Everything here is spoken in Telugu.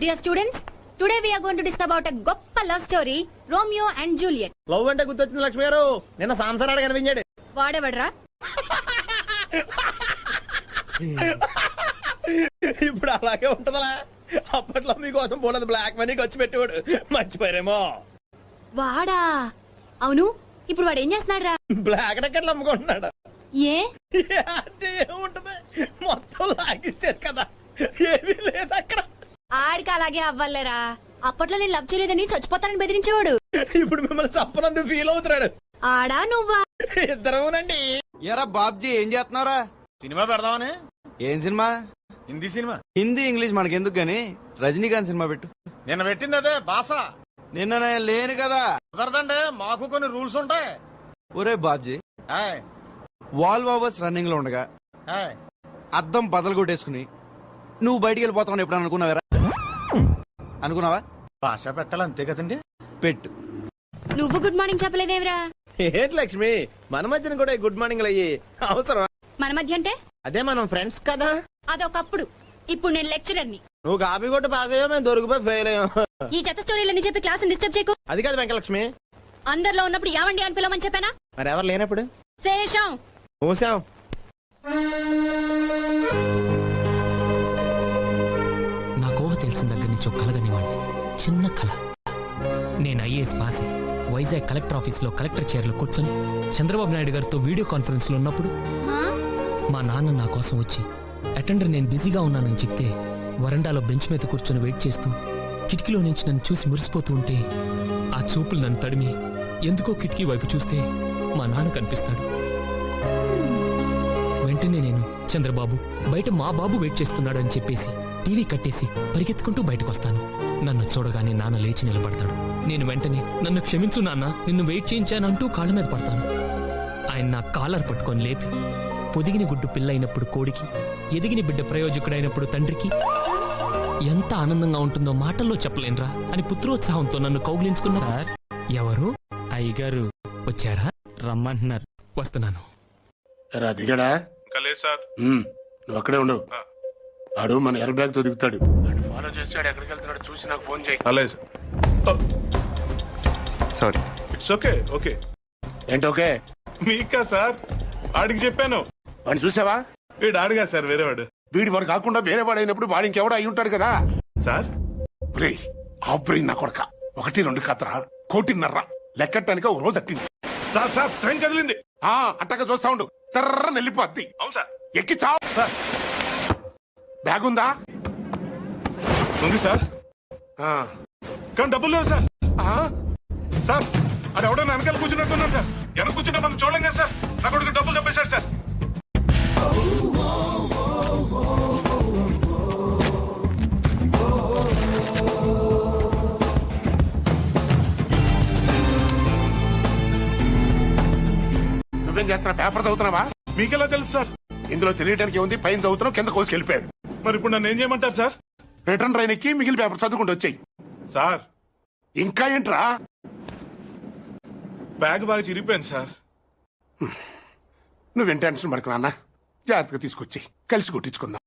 Dear students, today we are going to discuss about a గొప్ప love story, Romeo and Juliet. Love అంటే గుర్తొచ్చింది లక్ష్మి గారు. నిన్న సాంసరాడు కనిపించాడు. వాడెవడ్రా? ఇప్పుడు అలాగే ఉంటదలా. అప్పట్లో మీకోసం పోలేదు బ్లాక్ మనీ ఖర్చు పెట్టేవాడు. మర్చిపోయారేమో. వాడా? అవును, ఇప్పుడు వాడు ఏం చేస్తున్నాడు రా? బ్లాక్ టికెట్లు అమ్ముకుంటున్నాడు. ఏ అంటే ఏముంటది, మొత్తం లాగేశారు కదా, ఏమీ లేదు అక్కడ. ఆడికి అలాగే అవ్వాలేరా. అప్పట్లో నేను లవ్ చేయలేదని చచ్చిపోతానని బెదిరించేవాడు. ఇప్పుడు మిమ్మల్ని చప్పనందుకు ఫీల్ అవుతున్నాడు. ఆడా నువ్వా? ఇద్దరునండి. ఎరా బాబ్జీ ఏం చేస్తున్నారా? సినిమా పెడదామని. ఏం cinema? Hindi cinema. Hindi English మనకెందుకు గాని రజనీకాంత్ సినిమా పెట్టు. నిన్న పెట్టింది అదే భాష. నిన్న నేను లేను కదా. కుదరదండి, మాకు కొన్ని రూల్స్ ఉంటాయి. ఒరే బాబ్జీ, ఆయ్, వాల్ వావర్స్ రన్నింగ్ లో ఉండగా ఆయ్. అద్దం బదలు కొట్టేసుకుని నువ్వు బయటికి వెళ్ళిపోతావని ఎప్పుడు అనుకున్నావరా? అనుకున్నావా? భాష పెట్టాలి అంతే కదండి. పెట్టు. నువ్వు గుడ్ మార్నింగ్ చెప్పలేదేవరా? ఏంటి లక్ష్మి, మన మధ్యన కూడా గుడ్ మార్నింగ్ అయ్యి అవసరం? మన మధ్య అంటే అదే మనం ఫ్రెండ్స్ కదా. అదొకప్పుడు. ఇప్పుడు నేను లెక్చరర్ని. నువ్వు కాపీ కొట్టి పాస్ అయ్యో, మేము దొరికిపోయి ఫెయిల్ అయ్యాం. ఈ చెత్త స్టోరీలని చెప్పి క్లాస్ డిస్టర్బ్ చేయకు. అది కాదు వెంకలక్ష్మి. అందరిలో ఉన్నప్పుడు యావండి అని పిలవమని చెప్పానా? మరి ఎవరు లేనప్పుడు శేషం. చూసాం. నా కోహ తెలిసిన దగ్గర నుంచి ఒక కలగనివ్వండి. చిన్న కళ. నేను ఐఏఎస్ పాస్ అయ్యి వైజాగ్ కలెక్టర్ ఆఫీస్ లో కలెక్టర్ చైర్లో కూర్చొని చంద్రబాబు నాయుడు గారితో వీడియో కాన్ఫరెన్స్ లో ఉన్నప్పుడు మా నాన్న నా కోసం వచ్చి అటెండర్ నేను బిజీగా ఉన్నానని చెప్తే వరండాలో బెంచ్ మీద కూర్చొని వెయిట్ చేస్తూ కిటికీలో నుంచి నన్ను చూసి మురిసిపోతూ ఉంటే ఆ చూపులు నన్ను తడిమి ఎందుకో కిటికీ వైపు చూస్తే మా నాన్న కనిపిస్తాడు. వెంటనే నేను చంద్రబాబు బయట మా బాబు వెయిట్ చేస్తున్నాడు అని చెప్పేసి టీవీ కట్టేసి పరిగెత్తుకుంటూ బయటకు వస్తాను. నన్ను చూడగానే నాన్న లేచి నిలబడతాడు. నేను వెంటనే నన్ను క్షమించు నాన్న, నిన్ను వెయిట్ చేయించానంటూ కాళ్ళ మీద పడతాను. ఆయన నా కాలర్ పట్టుకొని లేపి పొదిగిన గుడ్డు పిల్లైనప్పుడు కోడికి, ఎదిగిన బిడ్డ ప్రయోజకుడైనప్పుడు తండ్రికి ఎంత ఆనందంగా ఉంటుందో మాటల్లో చెప్పలేనురా అని పుత్రోత్సాహంతో నన్ను కౌగిలించుకున్నా. సార్, ఎవరు? అయ్యగారు వచ్చారా? రమ్మంటున్నారు. వస్తున్నాను. దిగడా సార్. నువ్వు అక్కడే ఉండవు. ఆడు మన ఎయిర్ బ్యాగ్ తో దిగుతాడు. ఫాలో చేస్తాడు, ఎక్కడికి వెళ్తున్నాడు చూసి నాకు ఫోన్ చేయి. అలాగే సారీ. It's okay. ఓకే ఏంటి ఓకే? మీకా సార్? ఆడికి చెప్పాను. వాడిని చూసావా? వీడు ఆడిగా సార్, వేరేవాడు. వీడి వాడు కాకుండా వేరే వాడు అయినప్పుడు వాడు ఇంకెవడో అయి ఉంటాడు కదా సార్. ఆఫ్ బ్రెయిన్ నా కొడక. 1-2 కథరా, 1.5 లెక్కటానికి ఒక రోజు అట్టింది. సార్ సార్, ట్రైన్ కదిలింది. అట్టగా చూస్తా ఉండు, తర్ర నెల్లిపోద్ది. అవును సార్. ఎక్కి చావు. బ్యాగ్ ఉందా? ఉంది సార్, కానీ డబ్బులు లేవు సార్. సార్, అది ఎవడో వెనకాల కూర్చున్నట్టున్నాను సార్. వెనక కూర్చుంటే మనం చూడలేం కదా సార్. నా కొడుకు డబ్బులు చెప్పేశారు సార్. నువ్వేం చేస్తున్నా? పేపర్ చదువుతున్నావా? మీకెలా తెలుసు సార్? ఇందులో తెలియడానికి ఉంది. పైన చదువుతున్నావు, కింద కోసుకెళ్ళిపోయాడు. మరి ఇప్పుడు నన్ను ఏం చేయమంటారు సార్? రిటర్న్ ట్రైన్ ఎక్కి మిగిలిన పేపర్ చదువుకుంటూ వచ్చాయి. సార్, ఇంకా ఏంట్రా? బ్యాగ్ బాగా చిరిగిపోయింది సార్. నువ్వేం టెన్షన్ పడకు నాన్న, జాగ్రత్తగా తీసుకొచ్చి కలిసి కొట్టించుకుందాం.